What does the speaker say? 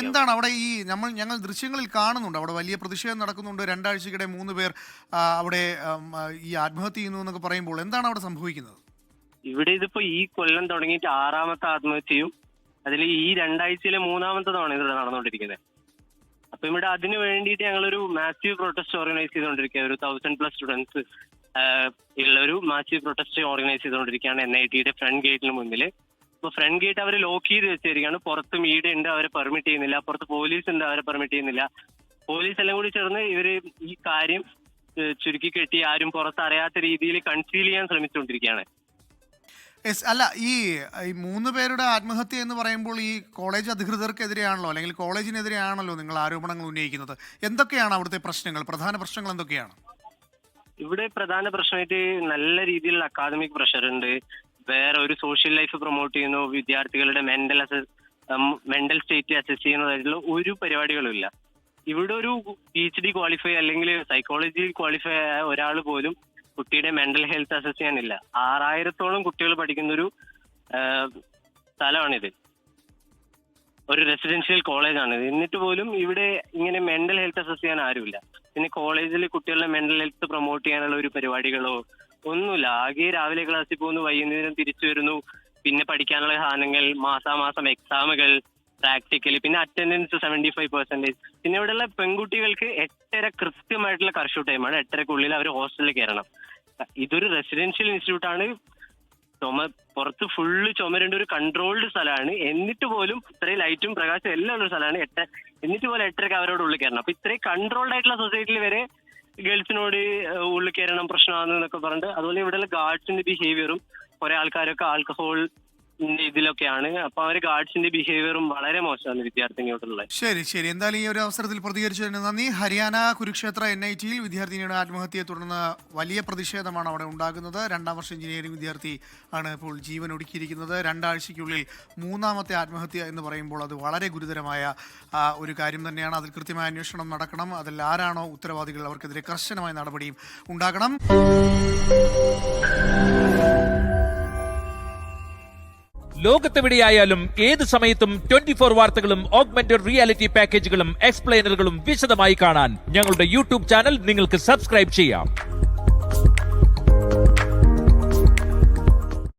എന്താണ് അവിടെ ഈ ഞങ്ങൾ ദൃശ്യങ്ങളിൽ കാണുന്നുണ്ട്, അവിടെ വലിയ പ്രതിഷേധം നടക്കുന്നുണ്ട്, 2 ആഴ്ചക്കിടെ 3 പേർ അവിടെ ഈ ആത്മഹത്യ ചെയ്യുന്നു എന്നൊക്കെ പറയുമ്പോൾ എന്താണ് അവിടെ സംഭവിക്കുന്നത്? ഇവിടെ ഇതിപ്പോ ഈ കൊല്ലം തുടങ്ങിയിട്ട് 6ാമത്തെ ആത്മഹത്യയും അതിൽ ഈ 2 ആഴ്ചയിലെ 3ാമത്തതാണ് ഇവിടെ നടന്നുകൊണ്ടിരിക്കുന്നത്. അപ്പൊ ഇവിടെ അതിന് വേണ്ടിയിട്ട് ഞങ്ങളൊരു മാസീവ് പ്രൊട്ടസ്റ്റ് ഓർഗനൈസ് ചെയ്തുകൊണ്ടിരിക്കുക. ഒരു 1000+ സ്റ്റുഡൻസ് ഉള്ള ഒരു മാസീവ് പ്രൊട്ടസ്റ്റ് ഓർഗനൈസ് ചെയ്തുകൊണ്ടിരിക്കുകയാണ് NITയുടെ ഫ്രണ്ട് ഗേറ്റിന് മുന്നിൽ. ഇപ്പൊ ഫ്രണ്ട് ഗേറ്റ് അവർ ലോക്ക് ചെയ്ത് വെച്ചിരിക്കുകയാണ്. പുറത്ത് മീഡിയ ഉണ്ട്, അവരെ പെർമിറ്റ് ചെയ്യുന്നില്ല. പുറത്ത് പോലീസ് ഉണ്ട്, അവരെ പെർമിറ്റ് ചെയ്യുന്നില്ല. പോലീസ് എല്ലാം കൂടി ചേർന്ന് ഇവര് ഈ കാര്യം ചുരുക്കി കെട്ടി ആരും പുറത്തറിയാത്ത രീതിയിൽ കൺസീൽ ചെയ്യാൻ ശ്രമിച്ചുകൊണ്ടിരിക്കുകയാണ്. അല്ല, ഈ 3 പേരുടെ ആത്മഹത്യ എന്ന് പറയുമ്പോൾ ഈ കോളേജ് അധികൃതർക്കെതിരെയാണല്ലോ, അല്ലെങ്കിൽ കോളേജിനെതിരെയാണല്ലോ നിങ്ങൾ ആരോപണങ്ങൾ ഉന്നയിക്കുന്നത്. എന്തൊക്കെയാണ് അവിടുത്തെ പ്രശ്നങ്ങൾ, പ്രധാന പ്രശ്നങ്ങൾ എന്തൊക്കെയാണ്? ഇവിടെ പ്രധാന പ്രശ്നമായിട്ട് നല്ല രീതിയിലുള്ള അക്കാദമിക് പ്രഷർ ഉണ്ട്. വേറെ ഒരു സോഷ്യൽ ലൈഫ് പ്രൊമോട്ട് ചെയ്യുന്നു, വിദ്യാർത്ഥികളുടെ മെന്റൽ സ്റ്റേറ്റ് അസസ് ചെയ്യുന്നതായിട്ടുള്ള ഒരു പരിപാടികളും ഇല്ല. ഇവിടെ ഒരു PhD ക്വാളിഫൈ അല്ലെങ്കിൽ സൈക്കോളജി ക്വാളിഫൈ ആയ ഒരാൾ പോലും കുട്ടിയുടെ മെന്റൽ ഹെൽത്ത് അസസ് ചെയ്യാനില്ല. 6000-ഓളം കുട്ടികൾ പഠിക്കുന്ന ഒരു സ്ഥലമാണിത്, ഒരു റെസിഡൻഷ്യൽ കോളേജാണിത്. എന്നിട്ട് പോലും ഇവിടെ ഇങ്ങനെ മെന്റൽ ഹെൽത്ത് അസസ് ചെയ്യാൻ ആരുമില്ല. പിന്നെ കോളേജിൽ കുട്ടികളുടെ മെന്റൽ ഹെൽത്ത് പ്രൊമോട്ട് ചെയ്യാനുള്ള ഒരു പരിപാടികളോ ഒന്നുമില്ല. ആകെ രാവിലെ ക്ലാസ്സിൽ പോകുന്നു, വൈകുന്നേരം തിരിച്ചു വരുന്നു, പിന്നെ പഠിക്കാനുള്ള സാധനങ്ങൾ, മാസാമാസം എക്സാമുകൾ, പ്രാക്ടിക്കൽ, പിന്നെ അറ്റൻഡൻസ് 75%. പിന്നെ ഇവിടെയുള്ള പെൺകുട്ടികൾക്ക് 8:30 കൃത്യമായിട്ടുള്ള കർഫ്യൂ ടൈമാണ്. 8:30-ക്കുള്ളിൽ അവർ ഹോസ്റ്റലിൽ കയറണം. ഇതൊരു റെസിഡൻഷ്യൽ ഇൻസ്റ്റിറ്റ്യൂട്ട് ആണ്. പുറത്ത് ഫുള്ള് ചുമരേണ്ട ഒരു കൺട്രോൾഡ് സ്ഥലമാണ്. എന്നിട്ട് പോലും ഇത്രയും ലൈറ്റും പ്രകാശം എല്ലാം ഉള്ള സ്ഥലമാണ്. എന്നിട്ട് പോലും 8:30-ക്ക് അവരോട് ഉള്ളിൽ കയറണം. അപ്പൊ ഇത്രയും കൺട്രോൾഡ് ആയിട്ടുള്ള സൊസൈറ്റിയിൽ വരെ ഗേൾസിനോട് ഉള്ളിൽ കയറണം പ്രശ്നമാണെന്നൊക്കെ പറഞ്ഞിട്ട്, അതുപോലെ ഇവിടെയുള്ള ഗാർഡ്സിന്റെ ബിഹേവിയറും കുറെ ആൾക്കാരൊക്കെ ആൽക്കഹോൾ ഇതിലൊക്കെയാണ്. അപ്പൊ അവര് ഗാർഡ്സിന്റെ ബിഹേവിയറും വളരെ മോശമാണ് വിദ്യാർത്ഥിനിയോടുള്ളത്. ശരി. എന്തായാലും ഈ ഒരു അവസരത്തിൽ പ്രതികരിച്ചതിന് നന്ദി. ഹരിയാന കുരുക്ഷേത്ര NITയിൽ വിദ്യാർത്ഥിനിയുടെ ആത്മഹത്യയെ തുടർന്ന് വലിയ പ്രതിഷേധമാണ് അവിടെ ഉണ്ടാകുന്നത്. 2ാം വർഷ എഞ്ചിനീയറിംഗ് വിദ്യാർത്ഥി ആണ് ഇപ്പോൾ ജീവൻ ഒടുക്കിയിരിക്കുന്നത്. 2 ആഴ്ചയ്ക്കുള്ളിൽ 3ാമത്തെ ആത്മഹത്യ എന്ന് പറയുമ്പോൾ അത് വളരെ ഗുരുതരമായ ഒരു കാര്യം തന്നെയാണ്. അതിൽ കൃത്യമായ അന്വേഷണം നടക്കണം. അതിൽ ആരാണോ ഉത്തരവാദികൾ അവർക്കെതിരെ കർശനമായ നടപടിയും ഉണ്ടാകണം. ലോകത്തെവിടെയായാലും ഏത് സമയത്തും 24 വാർത്തകളും ഓഗ്മെന്റഡ് റിയാലിറ്റി പാക്കേജുകളും എക്സ്പ്ലെയിനറുകളും വിശദമായി കാണാൻ ഞങ്ങളുടെ YouTube ചാനൽ നിങ്ങൾക്ക് സബ്സ്ക്രൈബ് ചെയ്യാം.